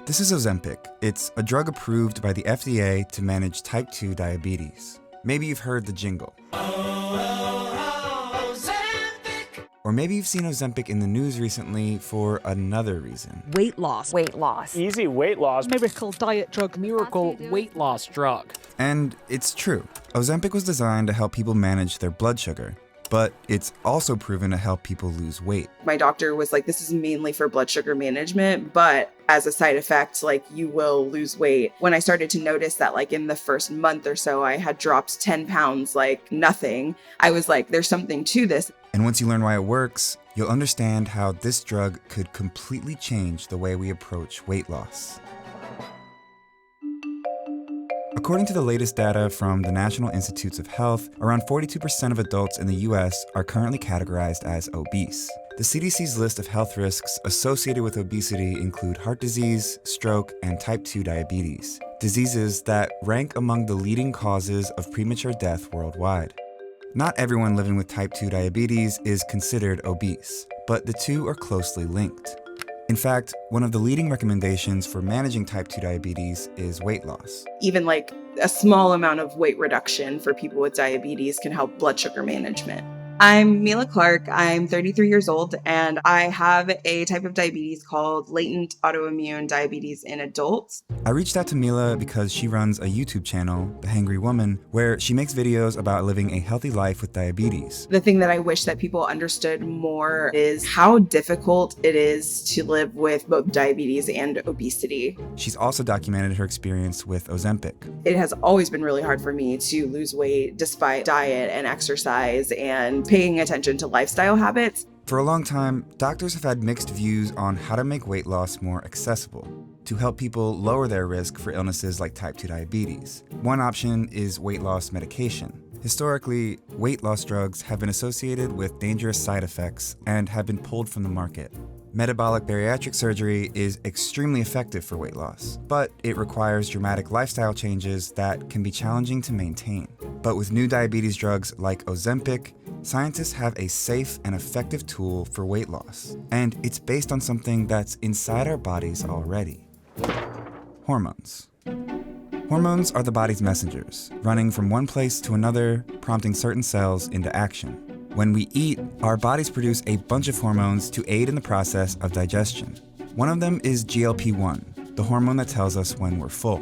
This is Ozempic. It's a drug approved by the FDA to manage type 2 diabetes. Maybe you've heard the jingle. Or maybe you've seen Ozempic in the news recently for another reason. Weight loss. Weight loss. Easy weight loss. Miracle diet drug. Miracle weight loss drug. And it's true. Ozempic was designed to help people manage their blood sugar, but it's also proven to help people lose weight. My doctor was like, this is mainly for blood sugar management, but as a side effect, you will lose weight. When I started to notice that in the first month or so, I had dropped 10 pounds like nothing, I was like, there's something to this. And once you learn why it works, you'll understand how this drug could completely change the way we approach weight loss. According to the latest data from the National Institutes of Health, around 42% of adults in the US are currently categorized as obese. The CDC's list of health risks associated with obesity include heart disease, stroke, and type 2 diabetes, diseases that rank among the leading causes of premature death worldwide. Not everyone living with type 2 diabetes is considered obese, but the two are closely linked. In fact, one of the leading recommendations for managing type 2 diabetes is weight loss. Even a small amount of weight reduction for people with diabetes can help blood sugar management. I'm Mila Clark. I'm 33 years old, and I have a type of diabetes called latent autoimmune diabetes in adults. I reached out to Mila because she runs a YouTube channel, The Hangry Woman, where she makes videos about living a healthy life with diabetes. The thing that I wish that people understood more is how difficult it is to live with both diabetes and obesity. She's also documented her experience with Ozempic. It has always been really hard for me to lose weight despite diet and exercise and paying attention to lifestyle habits. For a long time, doctors have had mixed views on how to make weight loss more accessible, to help people lower their risk for illnesses like type 2 diabetes. One option is weight loss medication. Historically, weight loss drugs have been associated with dangerous side effects and have been pulled from the market. Metabolic bariatric surgery is extremely effective for weight loss, but it requires dramatic lifestyle changes that can be challenging to maintain. But with new diabetes drugs like Ozempic, scientists have a safe and effective tool for weight loss, and it's based on something that's inside our bodies already: hormones. Hormones are the body's messengers, running from one place to another, prompting certain cells into action. When we eat, our bodies produce a bunch of hormones to aid in the process of digestion. One of them is GLP-1, the hormone that tells us when we're full.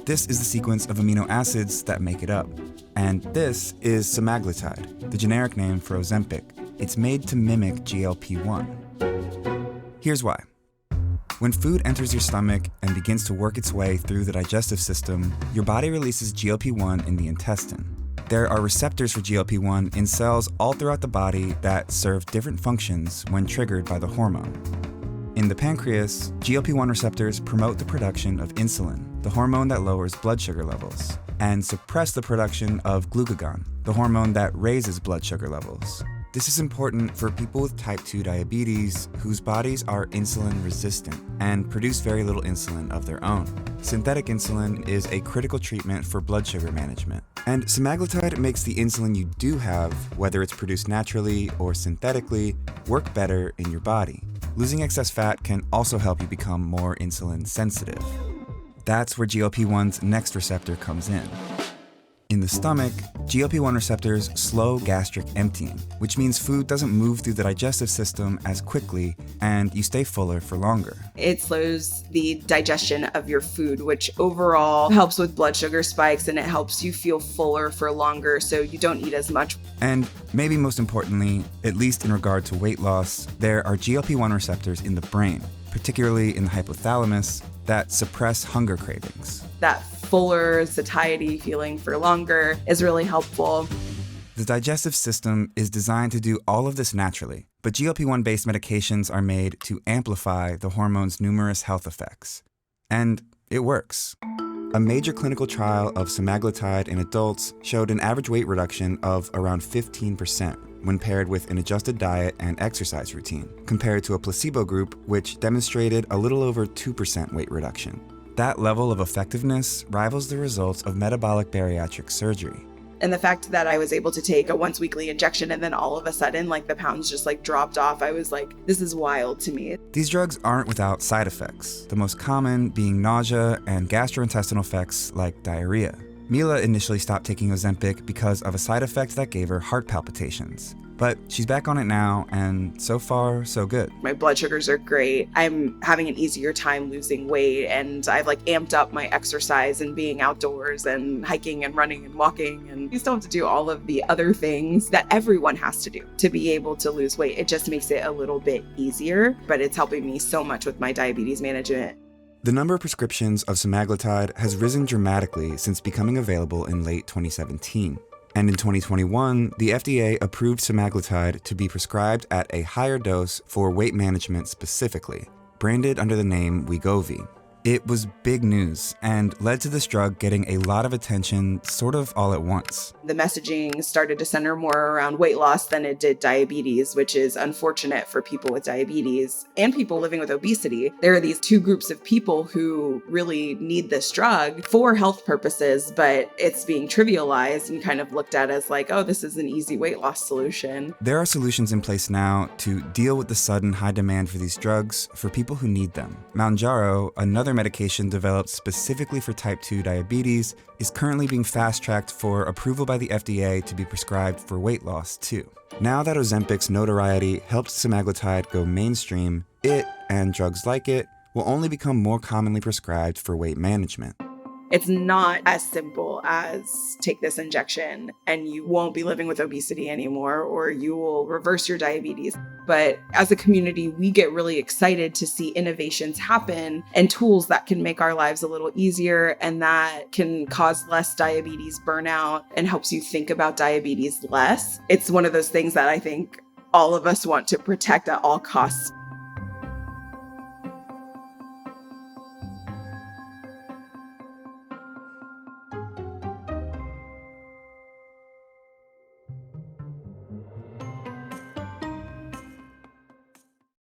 This is the sequence of amino acids that make it up. And this is semaglutide, the generic name for Ozempic. It's made to mimic GLP-1. Here's why. When food enters your stomach and begins to work its way through the digestive system, your body releases GLP-1 in the intestine. There are receptors for GLP-1 in cells all throughout the body that serve different functions when triggered by the hormone. In the pancreas, GLP-1 receptors promote the production of insulin, the hormone that lowers blood sugar levels, and suppress the production of glucagon, the hormone that raises blood sugar levels. This is important for people with type 2 diabetes whose bodies are insulin resistant and produce very little insulin of their own. Synthetic insulin is a critical treatment for blood sugar management. And semaglutide makes the insulin you do have, whether it's produced naturally or synthetically, work better in your body. Losing excess fat can also help you become more insulin sensitive. That's where GLP-1's next receptor comes in. In the stomach, GLP-1 receptors slow gastric emptying, which means food doesn't move through the digestive system as quickly and you stay fuller for longer. It slows the digestion of your food, which overall helps with blood sugar spikes, and it helps you feel fuller for longer so you don't eat as much. And maybe most importantly, at least in regard to weight loss, there are GLP-1 receptors in the brain, particularly in the hypothalamus, that suppress hunger cravings. That fuller, satiety feeling for longer is really helpful. The digestive system is designed to do all of this naturally, but GLP-1 based medications are made to amplify the hormone's numerous health effects. And it works. A major clinical trial of semaglutide in adults showed an average weight reduction of around 15% when paired with an adjusted diet and exercise routine, compared to a placebo group which demonstrated a little over 2% weight reduction. That level of effectiveness rivals the results of metabolic bariatric surgery. And the fact that I was able to take a once weekly injection and then all of a sudden, like the pounds just like dropped off, I was like, this is wild to me. These drugs aren't without side effects, the most common being nausea and gastrointestinal effects like diarrhea. Mila initially stopped taking Ozempic because of a side effect that gave her heart palpitations. But she's back on it now, and so far, so good. My blood sugars are great. I'm having an easier time losing weight, and I've like amped up my exercise and being outdoors and hiking and running and walking. And you still have to do all of the other things that everyone has to do to be able to lose weight. It just makes it a little bit easier, but it's helping me so much with my diabetes management. The number of prescriptions of semaglutide has risen dramatically since becoming available in late 2017. And in 2021, the FDA approved semaglutide to be prescribed at a higher dose for weight management specifically, branded under the name Wegovy. It was big news and led to this drug getting a lot of attention sort of all at once. The messaging started to center more around weight loss than it did diabetes, which is unfortunate for people with diabetes and people living with obesity. There are these two groups of people who really need this drug for health purposes, but it's being trivialized and kind of looked at as like, oh, this is an easy weight loss solution. There are solutions in place now to deal with the sudden high demand for these drugs for people who need them. Mounjaro, another medication developed specifically for type 2 diabetes, is currently being fast-tracked for approval by the FDA to be prescribed for weight loss too. Now that Ozempic's notoriety helped semaglutide go mainstream, it, and drugs like it, will only become more commonly prescribed for weight management. It's not as simple as take this injection and you won't be living with obesity anymore, or you will reverse your diabetes. But as a community, we get really excited to see innovations happen and tools that can make our lives a little easier and that can cause less diabetes burnout and helps you think about diabetes less. It's one of those things that I think all of us want to protect at all costs.